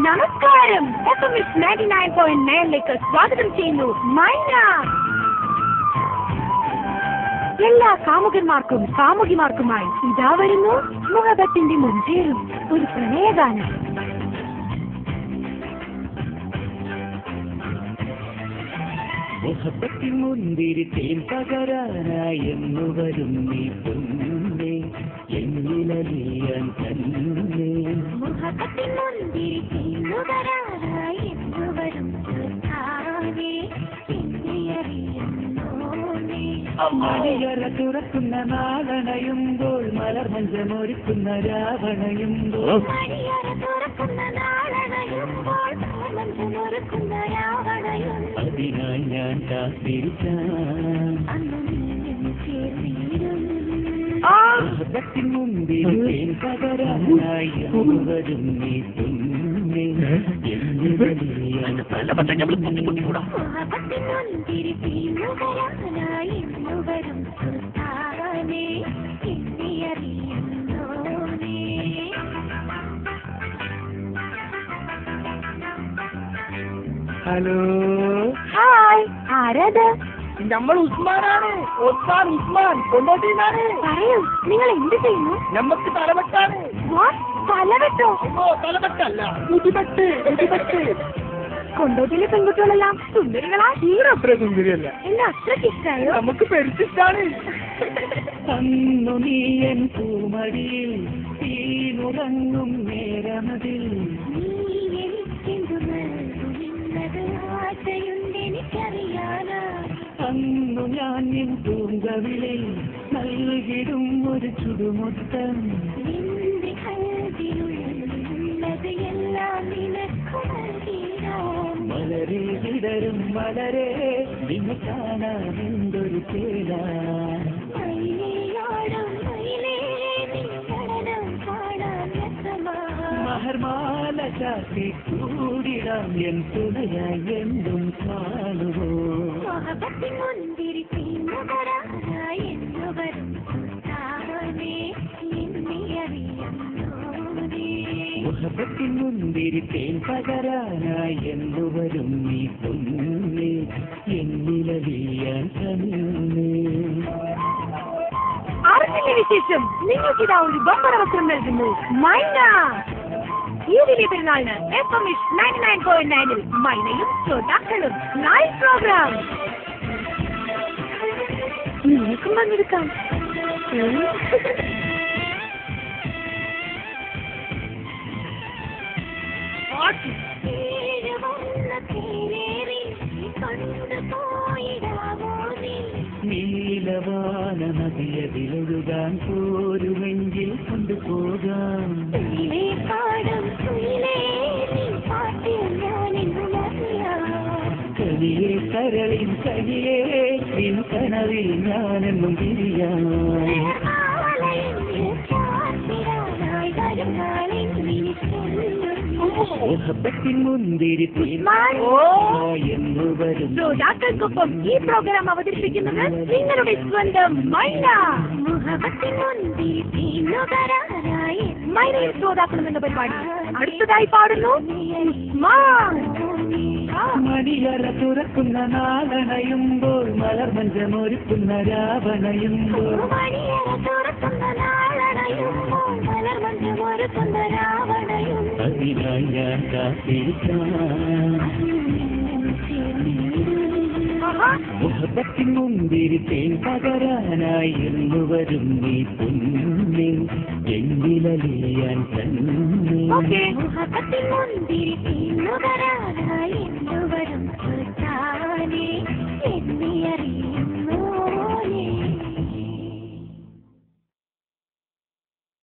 നമസ്കാരം. FM 99.9 സ്വാഗതം ചെയ്യുന്നു മൈന. എല്ലാ കാമുകന്മാർക്കും കാമുകിമാർക്കുമായി ഇതാ വരുന്നു മുഹബത്തിന്റെ മുൻചേരും ഒരു പ്രണയഗാനം. മുഹബത്തിൻ മുന്തിരി തേൻ പകരാനായി എന്നു വരും നീ പൊന്നേ എന്നിലലിയാൻ തന്നെ. മുഹബത്തിൻ മുന്തിരി തേൻ പകരാനായി എന്നു വരും മണിയറ തുറക്കുന്ന നാളണയുമ്പോൾ മലർ മഞ്ചമൊരുക്കുന്ന രാവണയുമ്പോൾ അതിനായി ഞാൻ കാത്തിരിക്കാം. മുഹബത്തിൻ മുന്തിരി തേൻ പകരാനായി എന്നു വരും നീ പൊന്നേ എന്നിലലിയാൻ ഹലോ ഹായ്, ആരാത്? നമ്മൾ ഉസ്മാനാണ്. ഉസ്മാൻ കൊണ്ടോട്ടിന്നാണ്. പറയൂ, നിങ്ങൾ എന്ത് ചെയ്യുന്നു? നമുക്ക് തലവെട്ടാണ്. തലവെട്ടോ? തലവെട്ടല്ല, മുടിപെട്ട്. കൊണ്ടോട്ടിലെ പെൺകുട്ടികളെല്ലാം സുന്ദരികളാ? അത്ര സുന്ദരിയല്ല. എന്നെ അത്രയ്ക്ക് ഇഷ്ടായോ? നമുക്ക് പെരുത്തിഷ്ടാണ്. അന്നു നീയൻ പൂമടിയിൽ തീനുറങ്ങും നേരമതിൽ അന്നു ഞാൻ നിൻ പൂങ്കവിളിൽ നൽകിടും ഒരു ചുടുമുത്തം. മലരെ വിടരും മലരെ നിന്നെ കാണാൻ എന്തൊരു പേല. മഹർമാല ചാത്തി കൂടിടാം എൻ തുണയായി എന്തും കാണുമോ. മുഹബത്തിൻ മുന്തിരി തേൻ പകരാനായി എന്നു വരും നീ പൊന്നേ എന്നിലലിയാൻ തന്നെ. അറിഞ്ഞില്ലേ വിശേഷം? നിങ്ങൾക്കിതാ ഒരു ബമ്പറവസരം നൽകുന്നു മൈന. ഈ വലിയ പെരുന്നാളിന് FM 99.9 മൈനയും ശ്രോതാക്കളും ലൈവ് പ്രോഗ്രാം. നിങ്ങൾക്കും പങ്കെടുക്കാം. നീലവാന നദിയതിലൊഴുകാൻ പോരുമെങ്കിൽ കൊണ്ടുപോകാം. കനിയെ കരളിൻ കനിയെ നിൻ കനവിൽ ഞാനെന്നും തിരിയാം. മുഹബത്തിൻ മുന്തിരി എന്ന് വരും. ശ്രോതാക്കൾക്കൊപ്പം ഈ പ്രോഗ്രാം അവതരിപ്പിക്കുന്നത് നിങ്ങളുടെ സ്വന്തം മൈന. മുഹബത്തിൻ മുന്തിരി മൈനയിൽ ശ്രോതാക്കളും എന്ന പരിപാടി അടുത്തതായി പാടുന്നു മണിയറ തുറക്കുന്ന നാളണയുമ്പോൾ മലർ മഞ്ചമൊരുക്കുന്ന രാവണയുമ്പോൾ അതിനായി ഞാൻ കാത്തിരിക്കാം. മുഹബത്തിൻ മുന്തിരി തേൻ പകരാനായി എന്നു വരും നീ പൊന്നേ എന്നിലലിയാൻ തന്നെ. മുഹബത്തിൻ മുന്തിരി തേൻ പകരാനായി